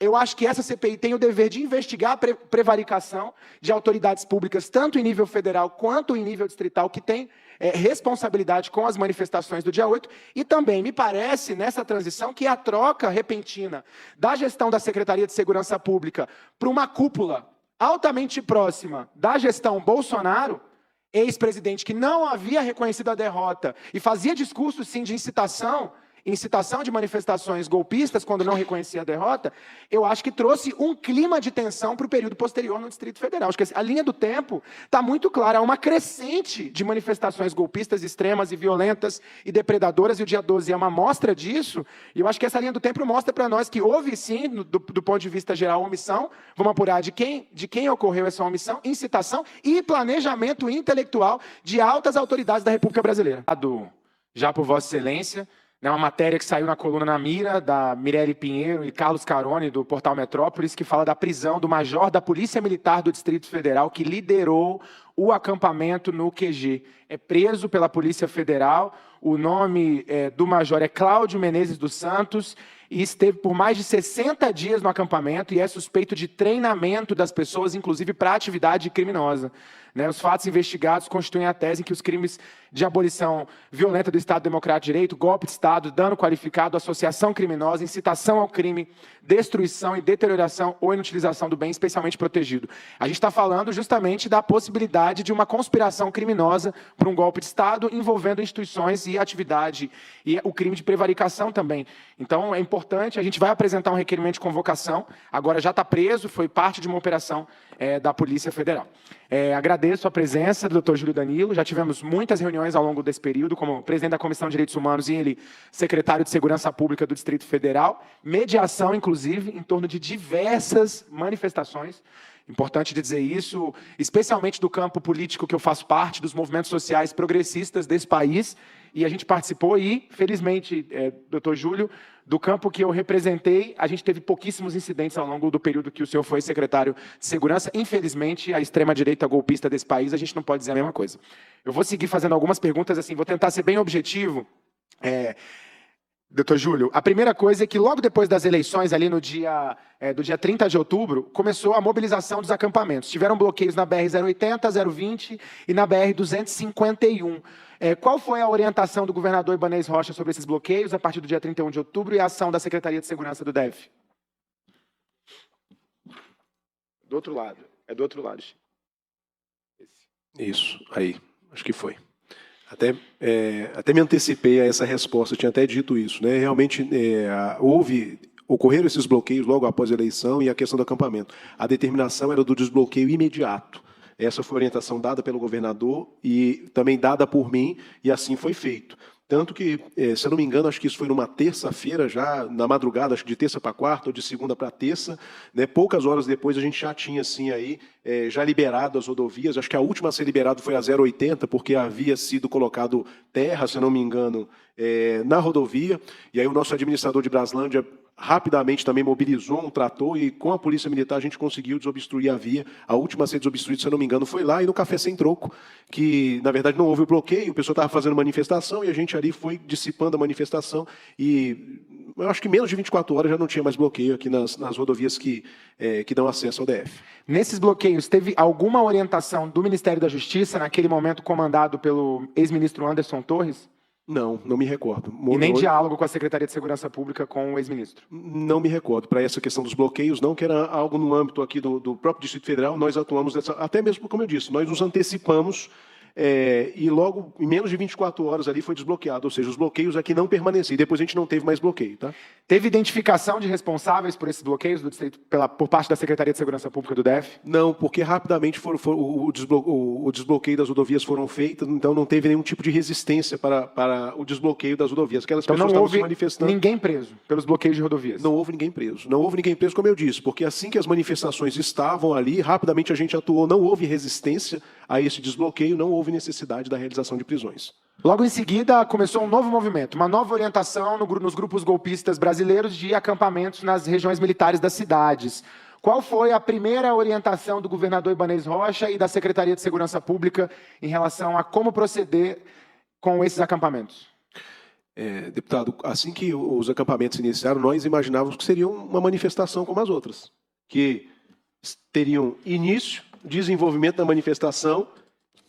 Eu acho que essa CPI tem o dever de investigar a prevaricação de autoridades públicas, tanto em nível federal quanto em nível distrital, que tem responsabilidade com as manifestações do dia 8, e também me parece, nessa transição, que a troca repentina da gestão da Secretaria de Segurança Pública para uma cúpula altamente próxima da gestão Bolsonaro, ex-presidente que não havia reconhecido a derrota e fazia discursos, sim, de incitação de manifestações golpistas, quando não reconhecia a derrota, eu acho que trouxe um clima de tensão para o período posterior no Distrito Federal. Acho que a linha do tempo está muito clara. Há uma crescente de manifestações golpistas extremas e violentas e depredadoras, e o dia 12 é uma mostra disso, e eu acho que essa linha do tempo mostra para nós que houve, sim, do ponto de vista geral, omissão. Vamos apurar de quem ocorreu essa omissão, incitação e planejamento intelectual de altas autoridades da República Brasileira. Já por Vossa Excelência, uma matéria que saiu na coluna Na Mira, da Mirelle Pinheiro e Carlos Carone, do Portal Metrópolis, que fala da prisão do major da Polícia Militar do Distrito Federal, que liderou o acampamento no QG. É preso pela Polícia Federal, o nome do major é Cláudio Menezes dos Santos, e esteve por mais de 60 dias no acampamento e é suspeito de treinamento das pessoas, inclusive para atividade criminosa. Os fatos investigados constituem a tese em que os crimes de abolição violenta do Estado Democrático de Direito, golpe de Estado, dano qualificado, associação criminosa, incitação ao crime, destruição e deterioração ou inutilização do bem especialmente protegido. A gente está falando justamente da possibilidade de uma conspiração criminosa para um golpe de Estado envolvendo instituições e atividade, e o crime de prevaricação também. Então, é importante, a gente vai apresentar um requerimento de convocação, agora já está preso, foi parte de uma operação da Polícia Federal. Agradeço a presença do doutor Júlio Danilo, já tivemos muitas reuniões ao longo desse período, como presidente da Comissão de Direitos Humanos e ele, secretário de Segurança Pública do Distrito Federal, mediação, inclusive, em torno de diversas manifestações. Importante dizer isso, especialmente do campo político que eu faço parte, dos movimentos sociais progressistas desse país, e a gente participou e, felizmente, doutor Júlio, do campo que eu representei, a gente teve pouquíssimos incidentes ao longo do período que o senhor foi secretário de Segurança. Infelizmente, a extrema-direita golpista desse país, a gente não pode dizer a mesma coisa. Eu vou seguir fazendo algumas perguntas, assim, vou tentar ser bem objetivo. Doutor Júlio, a primeira coisa é que logo depois das eleições, ali no dia 30 de outubro, começou a mobilização dos acampamentos. Tiveram bloqueios na BR-080, 020 e na BR-251. Qual foi a orientação do governador Ibanez Rocha sobre esses bloqueios a partir do dia 31 de outubro e a ação da Secretaria de Segurança do DF? Do outro lado. É do outro lado. Isso, aí. Acho que foi. Até me antecipei a essa resposta, eu tinha até dito isso. Realmente, ocorreram esses bloqueios logo após a eleição e a questão do acampamento. A determinação era do desbloqueio imediato. Essa foi a orientação dada pelo governador e também dada por mim, e assim foi feito. Tanto que, se eu não me engano, acho que isso foi numa terça-feira, já na madrugada, acho que de terça para quarta ou de segunda para terça, poucas horas depois a gente já tinha, assim, aí, já liberado as rodovias. Acho que a última a ser liberada foi a 080, porque havia sido colocado terra, se eu não me engano, na rodovia, e aí o nosso administrador de Braslândia rapidamente também mobilizou um trator e com a Polícia Militar a gente conseguiu desobstruir a via. A última a ser desobstruída, se eu não me engano, foi lá e no Café Sem Troco, que na verdade não houve o bloqueio, o pessoal estava fazendo manifestação e a gente ali foi dissipando a manifestação e eu acho que menos de 24 horas já não tinha mais bloqueio aqui nas rodovias que dão acesso ao DF. Nesses bloqueios, teve alguma orientação do Ministério da Justiça, naquele momento comandado pelo ex-ministro Anderson Torres? Não, não me recordo. E nem diálogo com a Secretaria de Segurança Pública com o ex-ministro? Não me recordo. Para essa questão dos bloqueios, não, que era algo no âmbito aqui do próprio Distrito Federal, nós atuamos, até mesmo, como eu disse, nós nos antecipamos e logo, em menos de 24 horas ali foi desbloqueado, ou seja, os bloqueios aqui não permaneciam, e depois a gente não teve mais bloqueio. Tá? Teve identificação de responsáveis por esses bloqueios do distrito, por parte da Secretaria de Segurança Pública do DF? Não, porque rapidamente o desbloqueio das rodovias foram feitas, então não teve nenhum tipo de resistência para o desbloqueio das rodovias. Aquelas então pessoas não houve se manifestando. Ninguém preso pelos bloqueios de rodovias? Não houve ninguém preso. Não houve ninguém preso, como eu disse, porque assim que as manifestações estavam ali, rapidamente a gente atuou, não houve resistência a esse desbloqueio, não houve necessidade da realização de prisões. Logo em seguida, começou um novo movimento, uma nova orientação nos grupos golpistas brasileiros de acampamentos nas regiões militares das cidades. Qual foi a primeira orientação do governador Ibanez Rocha e da Secretaria de Segurança Pública em relação a como proceder com esses acampamentos? Deputado, assim que os acampamentos iniciaram, nós imaginávamos que seria uma manifestação como as outras, que teriam início, desenvolvimento da manifestação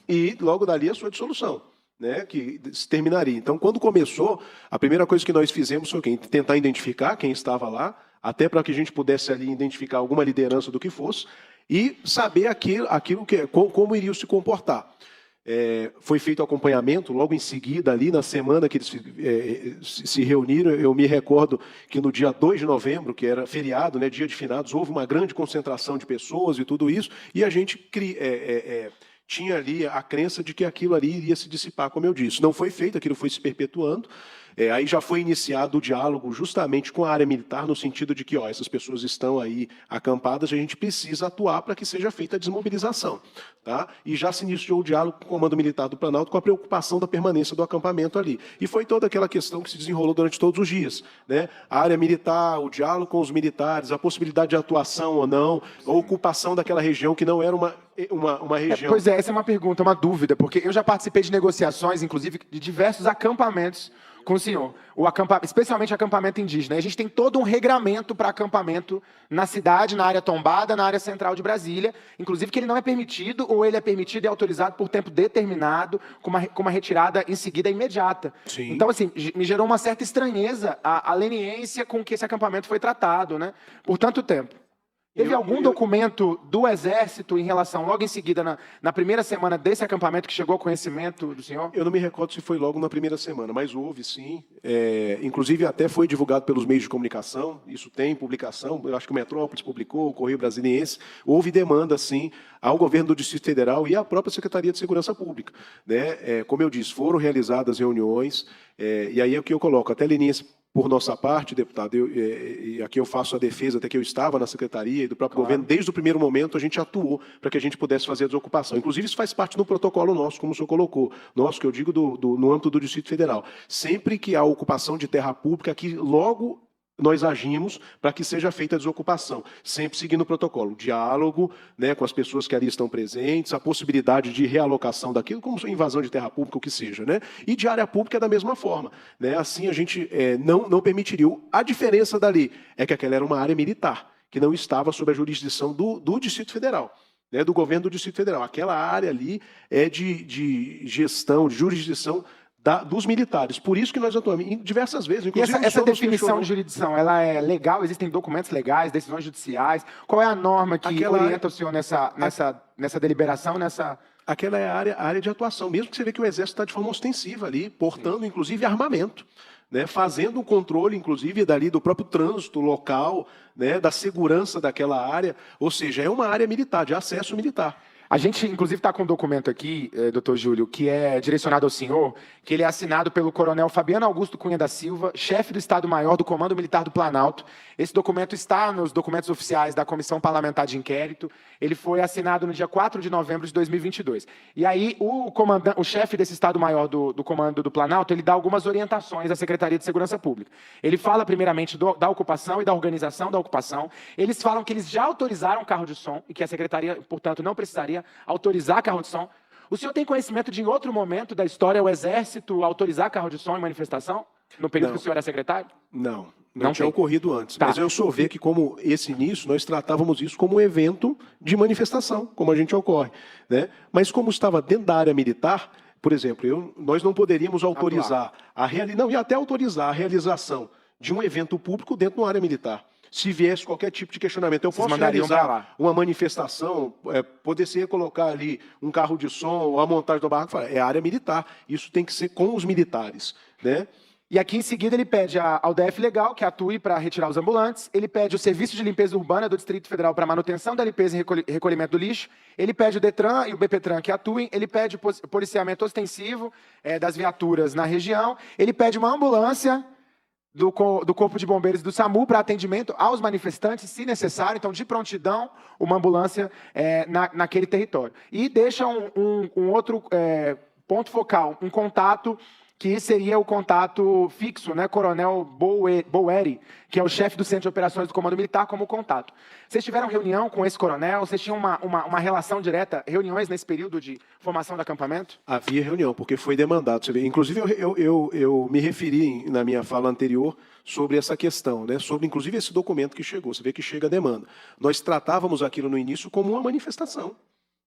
e logo dali a sua dissolução, né, que se terminaria. Então, quando começou, a primeira coisa que nós fizemos foi tentar identificar quem estava lá, até para que a gente pudesse ali identificar alguma liderança do que fosse, e saber como iriam se comportar. Foi feito acompanhamento logo em seguida, ali na semana que eles se reuniram. Eu me recordo que no dia 2 de novembro, que era feriado, né, dia de finados, houve uma grande concentração de pessoas e tudo isso, e a gente tinha ali a crença de que aquilo ali iria se dissipar, como eu disse. Não foi feito, aquilo foi se perpetuando. Aí já foi iniciado o diálogo justamente com a área militar, no sentido de que essas pessoas estão aí acampadas, a gente precisa atuar para que seja feita a desmobilização. Tá? E já se iniciou o diálogo com o Comando Militar do Planalto, com a preocupação da permanência do acampamento ali. E foi toda aquela questão que se desenrolou durante todos os dias, né? A área militar, o diálogo com os militares, a possibilidade de atuação ou não, a ocupação daquela região que não era uma região... Pois é, essa é uma pergunta, uma dúvida, porque eu já participei de negociações, inclusive, de diversos acampamentos com o senhor, especialmente acampamento indígena. A gente tem todo um regramento para acampamento na cidade, na área tombada, na área central de Brasília, inclusive que ele não é permitido, ou ele é permitido e autorizado por tempo determinado, com uma retirada em seguida imediata. Sim. Então, assim, me gerou uma certa estranheza a leniência com que esse acampamento foi tratado, né, por tanto tempo. Teve algum documento do Exército em relação, logo em seguida, na primeira semana desse acampamento, que chegou ao conhecimento do senhor? Eu não me recordo se foi logo na primeira semana, mas houve sim. Inclusive até foi divulgado pelos meios de comunicação, isso tem publicação, eu acho que o Metrópolis publicou, o Correio Brasiliense. Houve demanda, sim, ao governo do Distrito Federal e à própria Secretaria de Segurança Pública, né? Como eu disse, foram realizadas reuniões, e aí é o que eu coloco, até leniência. Por nossa parte, deputado, e aqui eu faço a defesa, até que eu estava na secretaria e do próprio governo, desde o primeiro momento a gente atuou para que a gente pudesse fazer a desocupação. Inclusive, isso faz parte do protocolo nosso, como o senhor colocou, nosso, que eu digo no âmbito do Distrito Federal. Sempre que há ocupação de terra pública, aqui logo nós agimos para que seja feita a desocupação, sempre seguindo o protocolo. Diálogo, né, com as pessoas que ali estão presentes, a possibilidade de realocação daquilo, como invasão de terra pública, o que seja, né? E de área pública é da mesma forma, né? Assim a gente não permitiria. A diferença dali é que aquela era uma área militar, que não estava sob a jurisdição do Distrito Federal, né, do governo do Distrito Federal. Aquela área ali é de gestão, de jurisdição dos militares. Por isso que nós atuamos diversas vezes. Inclusive, e essa definição de jurisdição, ela é legal? Existem documentos legais, decisões judiciais? Qual é a norma que orienta o senhor nessa deliberação, Aquela é a área de atuação, mesmo que você vê que o Exército está de forma ostensiva ali, portando, inclusive, armamento, né, fazendo o controle, inclusive, dali do próprio trânsito local, né, da segurança daquela área. Ou seja, é uma área militar, de acesso militar. A gente, inclusive, está com um documento aqui, doutor Júlio, que é direcionado ao senhor, que ele é assinado pelo coronel Fabiano Augusto Cunha da Silva, chefe do Estado-Maior do Comando Militar do Planalto. Esse documento está nos documentos oficiais da Comissão Parlamentar de Inquérito. Ele foi assinado no dia 4 de novembro de 2022. E aí, o chefe desse Estado-Maior do Comando do Planalto, ele dá algumas orientações à Secretaria de Segurança Pública. Ele fala, primeiramente, da ocupação e da organização da ocupação. Eles falam que eles já autorizaram carro de som e que a Secretaria, portanto, não precisaria autorizar carro de som. O senhor tem conhecimento de, em outro momento da história, o Exército autorizar carro de som em manifestação? No período que o senhor era secretário? Não tinha ocorrido antes. Tá. Mas eu só ver que, como esse início, nós tratávamos isso como um evento de manifestação, como a gente ocorre, né? Mas como estava dentro da área militar, por exemplo, nós não poderíamos autorizar e até autorizar a realização de um evento público dentro de uma área militar. Se viesse qualquer tipo de questionamento, eu posso realizar uma manifestação, poder colocar ali um carro de som, ou a montagem do barraco, é área militar. Isso tem que ser com os militares, né? E aqui, em seguida, ele pede ao DF Legal, que atue para retirar os ambulantes. Ele pede o Serviço de Limpeza Urbana do Distrito Federal para manutenção da limpeza e recolhimento do lixo. Ele pede o DETRAN e o BPTRAN que atuem. Ele pede o policiamento ostensivo das viaturas na região. Ele pede uma ambulância do Corpo de Bombeiros e do SAMU para atendimento aos manifestantes, se necessário. Então, de prontidão, uma ambulância naquele território. E deixa um outro ponto focal, um contato que seria o contato fixo, né, Coronel Boeri, que é o chefe do Centro de Operações do Comando Militar, como contato. Vocês tiveram reunião com esse coronel? Vocês tinham uma relação direta, reuniões nesse período de formação do acampamento? Havia reunião, porque foi demandado. Você vê. Inclusive, eu me referi na minha fala anterior sobre essa questão, né? Sobre, inclusive, esse documento que chegou. Você vê que chega a demanda. Nós tratávamos aquilo no início como uma manifestação,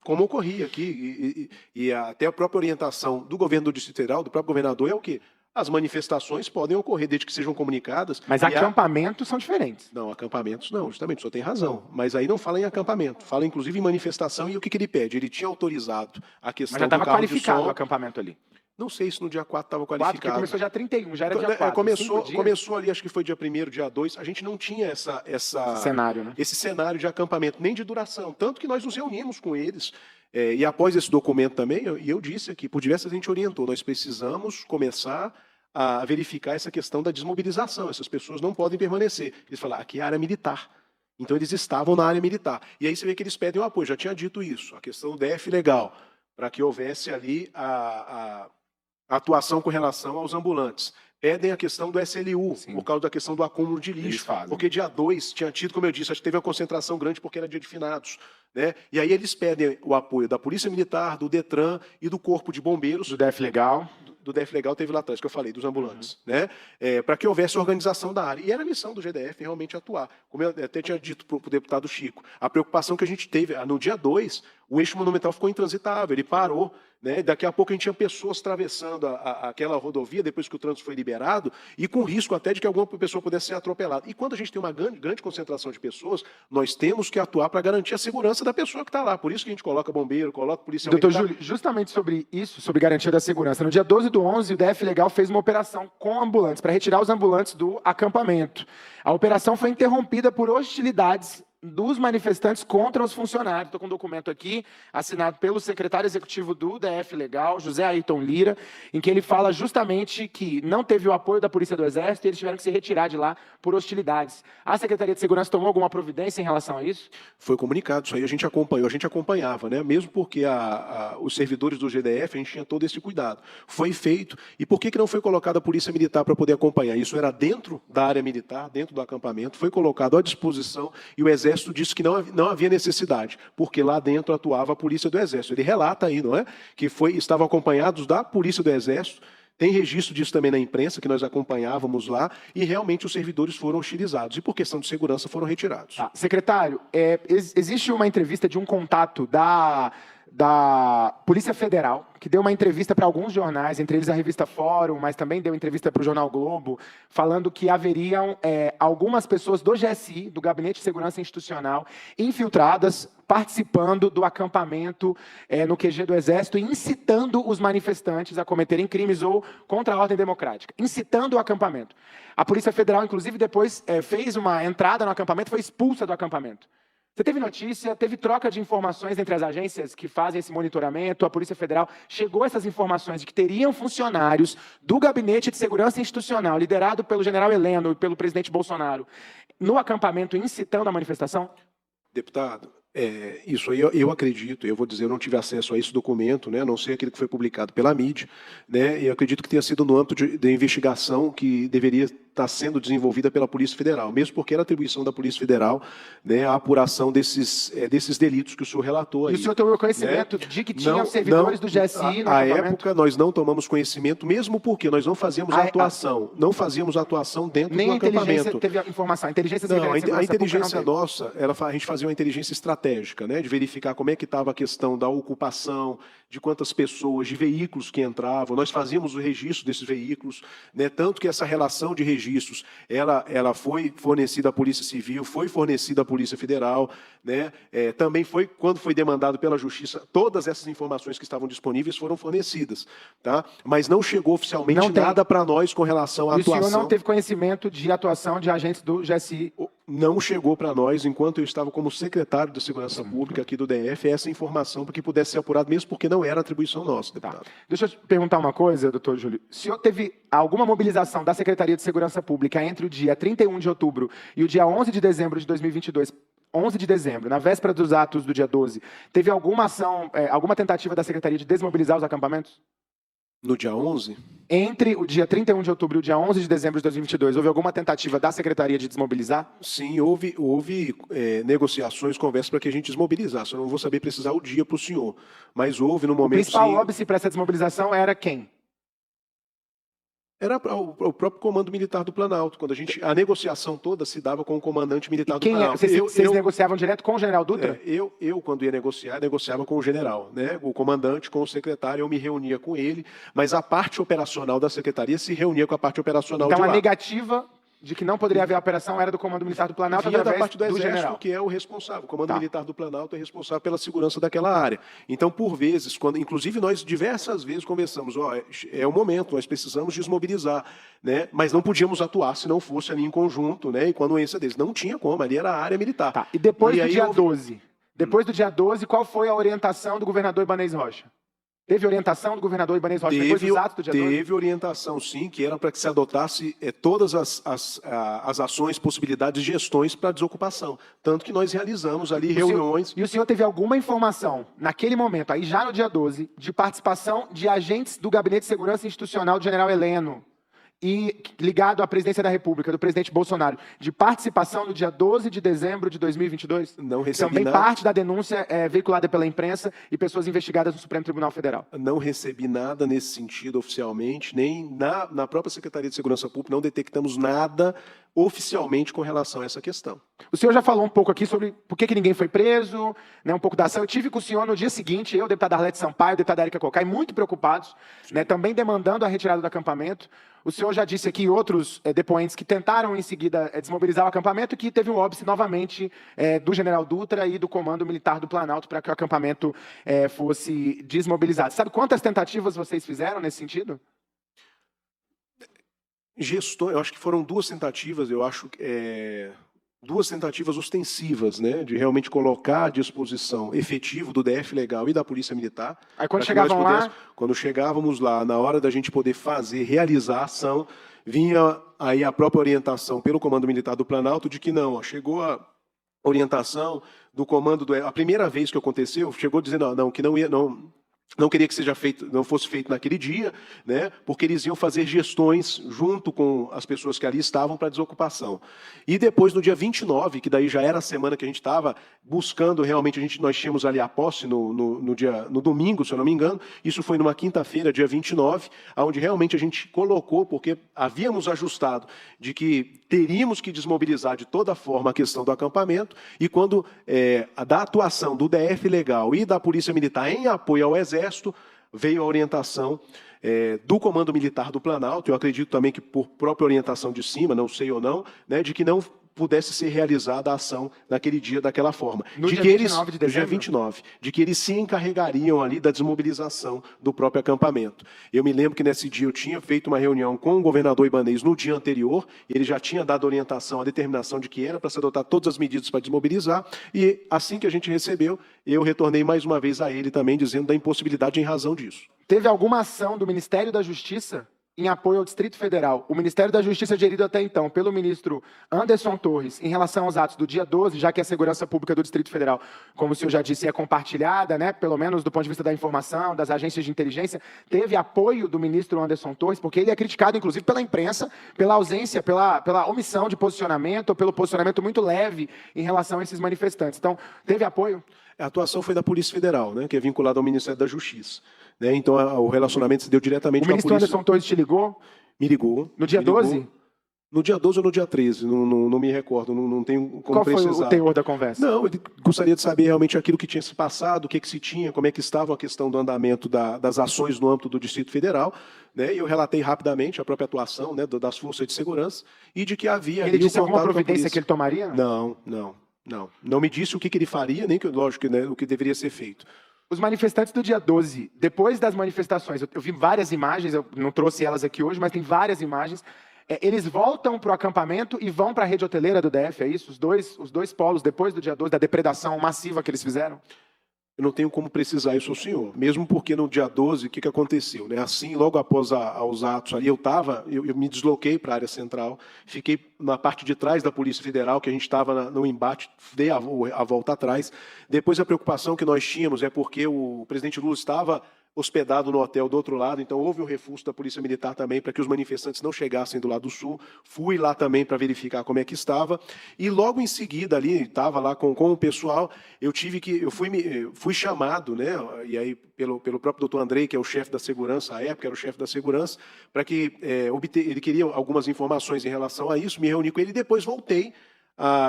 como ocorria aqui, e até a própria orientação do governo do Distrito Federal, do próprio governador, é o quê? As manifestações podem ocorrer desde que sejam comunicadas. Mas acampamentos são diferentes. Não, acampamentos não, justamente, o senhor tem razão. Mas aí não fala em acampamento, fala inclusive em manifestação, e o que ele pede? Ele tinha autorizado a questão Mas já estava do carro qualificado de som. o acampamento ali. Não sei se no dia 4 estava 4, qualificado. porque começou dia 31, já era dia 4. Começou ali, acho que foi dia 1º, dia 2. A gente não tinha cenário, né? esse cenário de acampamento, nem de duração. Tanto que nós nos reunimos com eles. E após esse documento também, eu disse aqui, por diversas a gente orientou, nós precisamos começar a verificar essa questão da desmobilização. Essas pessoas não podem permanecer. Eles falaram, aqui é área militar. Então eles estavam na área militar. E aí você vê que eles pedem o apoio, já tinha dito isso, a questão do DF legal, para que houvesse ali a atuação com relação aos ambulantes. Pedem a questão do SLU, sim, por causa da questão do acúmulo de lixo. Porque dia 2 tinha tido, como eu disse, acho que teve uma concentração grande porque era dia de finados. Né? E aí eles pedem o apoio da Polícia Militar, do DETRAN e do Corpo de Bombeiros. Do DF Legal. Do DF Legal teve lá atrás, que eu falei, dos ambulantes. Né? Para que houvesse organização da área. E era a missão do GDF realmente atuar. Como eu até tinha dito para o deputado Chico, a preocupação que a gente teve, no dia 2, o eixo monumental ficou intransitável, ele parou. Né? Daqui a pouco a gente tinha pessoas atravessando aquela rodovia, depois que o trânsito foi liberado, e com risco até de que alguma pessoa pudesse ser atropelada. E quando a gente tem uma grande concentração de pessoas, nós temos que atuar para garantir a segurança da pessoa que está lá. Por isso que a gente coloca bombeiro, coloca polícia militar. Doutor Júlio, justamente sobre isso, sobre garantia da segurança, no dia 12/11, o DF Legal fez uma operação com ambulantes, para retirar os ambulantes do acampamento. A operação foi interrompida por hostilidades dos manifestantes contra os funcionários. Estou com um documento aqui, assinado pelo secretário executivo do DF Legal, José Ayrton Lira, em que ele fala justamente que não teve o apoio da Polícia do Exército e eles tiveram que se retirar de lá por hostilidades. A Secretaria de Segurança tomou alguma providência em relação a isso? Foi comunicado, isso aí a gente acompanhou, a gente acompanhava, né? Mesmo porque os servidores do GDF, a gente tinha todo esse cuidado. Foi feito. E por que não foi colocada a Polícia Militar para poder acompanhar? Isso era dentro da área militar, dentro do acampamento, foi colocado à disposição e o Exército disse que não havia necessidade, porque lá dentro atuava a Polícia do Exército. Ele relata aí, não é? Que estavam acompanhados da Polícia do Exército. Tem registro disso também na imprensa, que nós acompanhávamos lá, e realmente os servidores foram hostilizados. E por questão de segurança foram retirados. Secretário, existe uma entrevista de um contato da Polícia Federal, que deu uma entrevista para alguns jornais, entre eles a revista Fórum, mas também deu entrevista para o Jornal Globo, falando que haveriam algumas pessoas do GSI, do Gabinete de Segurança Institucional, infiltradas, participando do acampamento no QG do Exército, incitando os manifestantes a cometerem crimes ou contra a ordem democrática, incitando o acampamento. A Polícia Federal, inclusive, depois fez uma entrada no acampamento, foi expulsa do acampamento. Você teve notícia, teve troca de informações entre as agências que fazem esse monitoramento, a Polícia Federal chegou a essas informações de que teriam funcionários do Gabinete de Segurança Institucional, liderado pelo general Heleno e pelo presidente Bolsonaro, no acampamento incitando a manifestação? Deputado, isso aí eu acredito, eu vou dizer, eu não tive acesso a esse documento, né, a não ser aquele que foi publicado pela mídia, né, e eu acredito que tenha sido no âmbito de investigação que deveria estar sendo desenvolvida pela Polícia Federal, mesmo porque era atribuição da Polícia Federal, né, a apuração desses delitos que o senhor relatou aí. E o senhor tomou conhecimento, né, de que tinham servidores do GSI no à época, nós não tomamos conhecimento, mesmo porque nós não fazíamos atuação, não fazíamos atuação dentro do acampamento. Nem a inteligência teve a informação, a inteligência não, a inteligência nossa, a gente fazia uma inteligência estratégica, né, de verificar como é que estava a questão da ocupação, de quantas pessoas, de veículos que entravam. Nós fazíamos o registro desses veículos, né, tanto que essa relação de registros, ela foi fornecida à Polícia Civil, foi fornecida à Polícia Federal, né, também foi, quando foi demandado pela Justiça, todas essas informações que estavam disponíveis foram fornecidas, tá? Mas não chegou oficialmente nada para nós com relação à atuação. E o senhor não teve conhecimento de atuação de agentes do GSI? Não chegou para nós, enquanto eu estava como secretário de Segurança Pública aqui do DF, essa informação para que pudesse ser apurado, mesmo porque não era atribuição nossa, deputado. Tá. Deixa eu te perguntar uma coisa, doutor Júlio. O senhor teve alguma mobilização da Secretaria de Segurança Pública entre o dia 31 de outubro e o dia 11 de dezembro de 2022, 11 de dezembro, na véspera dos atos do dia 12, teve alguma ação, alguma tentativa da Secretaria de desmobilizar os acampamentos? No dia 11? Entre o dia 31 de outubro e o dia 11 de dezembro de 2022, houve alguma tentativa da Secretaria de desmobilizar? Sim, houve negociações, conversas para que a gente desmobilizasse. Eu não vou saber precisar o dia para o senhor, mas houve no O momento, principal sim. óbice para essa desmobilização era quem? Era o próprio Comando Militar do Planalto. Quando a negociação toda se dava com o comandante militar E do quem é? Planalto. Vocês negociavam direto com o general Dutra? Quando ia negociar, negociava com o general, né? O comandante com o secretário, eu me reunia com ele, mas a parte operacional da secretaria se reunia com a parte operacional Então de a lá. negativa de que não poderia haver operação era do Comando Militar do Planalto Vinha da através parte do Exército, general. que é o responsável. O Comando Tá. Militar do Planalto é responsável pela segurança daquela área. Então, por vezes, inclusive nós diversas vezes conversamos, é o momento, nós precisamos desmobilizar, né? Mas não podíamos atuar se não fosse ali em conjunto, né? E com a anuência deles. Não tinha como, ali era a área militar. Tá. E depois do aí dia 12? Depois do dia 12, qual foi a orientação do governador Ibanez Rocha? Teve orientação do governador Ibanez Rocha depois dos atos do dia 12? Teve orientação, sim, que era para que se adotasse todas as ações, possibilidades e gestões para a desocupação. Tanto que nós realizamos ali reuniões. E o senhor teve alguma informação, naquele momento, aí já no dia 12, de participação de agentes do Gabinete de Segurança Institucional do general Heleno, e ligado à presidência da República, do presidente Bolsonaro, de participação no dia 12 de dezembro de 2022? Não recebi Também nada. parte da denúncia veiculada pela imprensa e pessoas investigadas no Supremo Tribunal Federal. Não recebi nada nesse sentido oficialmente, nem na própria Secretaria de Segurança Pública, não detectamos nada oficialmente com relação a essa questão. O senhor já falou um pouco aqui sobre por que ninguém foi preso, né, um pouco da ação. Eu tive com o senhor no dia seguinte, eu, o deputado Arlete Sampaio, o deputado Érica Cocai, muito preocupados, né, também demandando a retirada do acampamento. O senhor já disse aqui outros depoentes que tentaram em seguida desmobilizar o acampamento e que teve um óbice novamente do general Dutra e do Comando Militar do Planalto para que o acampamento fosse desmobilizado. Sabe quantas tentativas vocês fizeram nesse sentido? Eu acho que foram duas tentativas, duas tentativas ostensivas, né, de realmente colocar à disposição efetivo do DF Legal e da Polícia Militar. Aí quando chegavam lá... Quando chegávamos lá, na hora da gente poder realizar a ação, vinha aí a própria orientação pelo Comando Militar do Planalto de que não, chegou a orientação do comando a primeira vez que aconteceu, chegou dizendo que não queria que não fosse feito naquele dia, né, porque eles iam fazer gestões junto com as pessoas que ali estavam para a desocupação. E depois, no dia 29, que daí já era a semana que a gente estava buscando, realmente, nós tínhamos ali a posse no domingo, se eu não me engano, isso foi numa quinta-feira, dia 29, onde realmente a gente colocou, porque havíamos ajustado de que teríamos que desmobilizar de toda forma a questão do acampamento, e quando da atuação do DF Legal e da Polícia Militar em apoio ao Exército, veio a orientação do Comando Militar do Planalto, eu acredito também que por própria orientação de cima, não sei ou não, né, de que não pudesse ser realizada a ação naquele dia daquela forma. No dia 29 de dezembro? Dia 29, de que eles se encarregariam ali da desmobilização do próprio acampamento. Eu me lembro que nesse dia eu tinha feito uma reunião com o governador Ibanez no dia anterior, e ele já tinha dado orientação, a determinação de que era para se adotar todas as medidas para desmobilizar, e assim que a gente recebeu, eu retornei mais uma vez a ele também, dizendo da impossibilidade em razão disso. Teve alguma ação do Ministério da Justiça em apoio ao Distrito Federal? O Ministério da Justiça, gerido até então pelo ministro Anderson Torres, em relação aos atos do dia 12, já que a segurança pública do Distrito Federal, como o senhor já disse, é compartilhada, né, pelo menos do ponto de vista da informação, das agências de inteligência, teve apoio do ministro Anderson Torres, porque ele é criticado, inclusive, pela imprensa, pela ausência, pela omissão de posicionamento, ou pelo posicionamento muito leve em relação a esses manifestantes. Então, teve apoio? A atuação foi da Polícia Federal, né, que é vinculada ao Ministério da Justiça. Né, então, o relacionamento se deu diretamente com a Polícia. O ministro Anderson Torres te ligou? Me ligou. No dia 12? No dia 12 ou no dia 13, não me recordo, não tenho como precisar. Qual foi o teor da conversa? Não, ele gostaria de saber realmente aquilo que tinha se passado, o que se tinha, como é que estava a questão do andamento das ações no âmbito do Distrito Federal, né, e eu relatei rapidamente a própria atuação, né, das forças de segurança, e de que havia... Ele disse alguma providência que ele tomaria? Não me disse o que ele faria, nem, lógico, né, o que deveria ser feito. Os manifestantes do dia 12, depois das manifestações, eu vi várias imagens, eu não trouxe elas aqui hoje, mas tem várias imagens, eles voltam para o acampamento e vão para a rede hoteleira do DF, é isso? Os dois polos, depois do dia 12, da depredação massiva que eles fizeram? Eu não tenho como precisar isso ao senhor, mesmo porque no dia 12, o que aconteceu? Né? Assim, logo após os atos ali, eu me desloquei para a área central, fiquei na parte de trás da Polícia Federal, que a gente estava no embate, dei a volta atrás. Depois a preocupação que nós tínhamos é porque o presidente Lula estava hospedado no hotel do outro lado, então houve um reforço da Polícia Militar também para que os manifestantes não chegassem do lado sul. Fui lá também para verificar como é que estava, e logo em seguida ali, estava lá com o pessoal, eu fui chamado, né, e aí pelo próprio doutor Andrei, que é o chefe da segurança, à época era o chefe da segurança, para que ele queria algumas informações em relação a isso, me reuni com ele e depois voltei,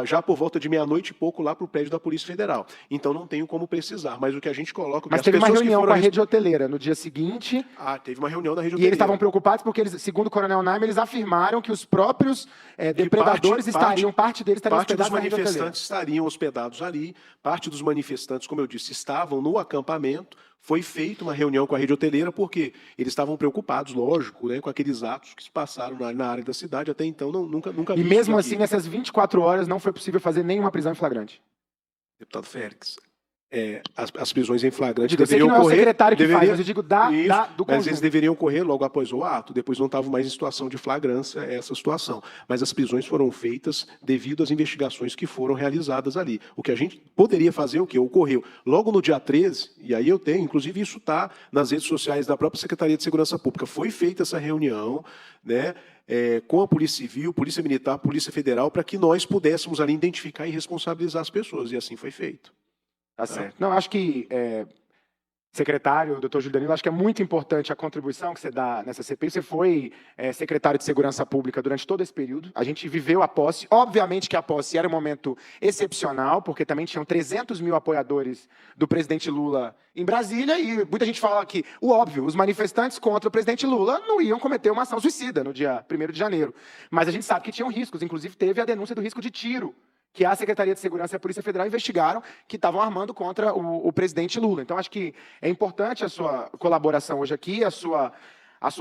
já por volta de meia-noite e pouco, lá para o prédio da Polícia Federal. Então, não tenho como precisar, mas o que a gente coloca... Mas teve uma reunião com a rede hoteleira no dia seguinte... teve uma reunião da rede hoteleira. E hoteleira. eles estavam preocupados porque, segundo o Coronel Naime, eles afirmaram que os próprios depredadores parte deles estaria Parte dos hospedados na rede hoteleira. manifestantes estariam hospedados ali, parte dos manifestantes, como eu disse, estavam no acampamento. Foi feita uma reunião com a rede hoteleira porque eles estavam preocupados, lógico, né, com aqueles atos que se passaram na área da cidade. Até então, nunca vi. E mesmo assim, nessas 24 horas, não foi possível fazer nenhuma prisão em flagrante. Deputado Félix, as prisões em flagrante deveriam ocorrer... Não é o secretário que faz, mas eu digo do conjunto. Mas eles deveriam ocorrer logo após o ato, depois não estavam mais em situação de flagrância essa situação. Mas as prisões foram feitas devido às investigações que foram realizadas ali. O que a gente poderia fazer, o que ocorreu logo no dia 13, e aí eu tenho, inclusive isso está nas redes sociais da própria Secretaria de Segurança Pública, foi feita essa reunião, né, com a Polícia Civil, Polícia Militar, Polícia Federal, para que nós pudéssemos ali identificar e responsabilizar as pessoas, e assim foi feito. Tá certo. Não, acho que, secretário, doutor Júlio Danilo, acho que é muito importante a contribuição que você dá nessa CPI. Você foi secretário de Segurança Pública durante todo esse período. A gente viveu a posse. Obviamente que a posse era um momento excepcional, porque também tinham 300 mil apoiadores do presidente Lula em Brasília, e muita gente fala que, o óbvio, os manifestantes contra o presidente Lula não iam cometer uma ação suicida no dia 1º de janeiro. Mas a gente sabe que tinham riscos, inclusive teve a denúncia do risco de tiro, que a Secretaria de Segurança e a Polícia Federal investigaram, que estavam armando contra o presidente Lula. Então, acho que é importante a sua colaboração hoje aqui, a sua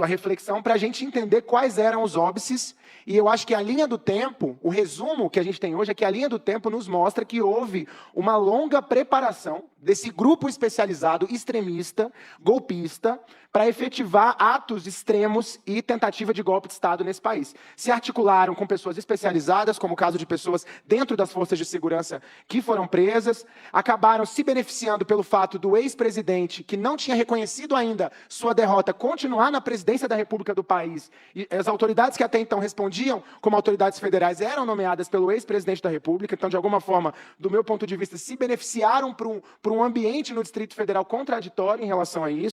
reflexão, para a gente entender quais eram os óbices. E eu acho que a linha do tempo, o resumo que a gente tem hoje é que a linha do tempo nos mostra que houve uma longa preparação desse grupo especializado extremista, golpista, para efetivar atos extremos e tentativa de golpe de Estado nesse país. Se articularam com pessoas especializadas, como o caso de pessoas dentro das forças de segurança que foram presas, acabaram se beneficiando pelo fato do ex-presidente, que não tinha reconhecido ainda sua derrota, continuar na presidência da República do país. E as autoridades que até então respondiam como autoridades federais eram nomeadas pelo ex-presidente da República, então, de alguma forma, do meu ponto de vista, se beneficiaram por um ambiente no Distrito Federal contraditório em relação a isso.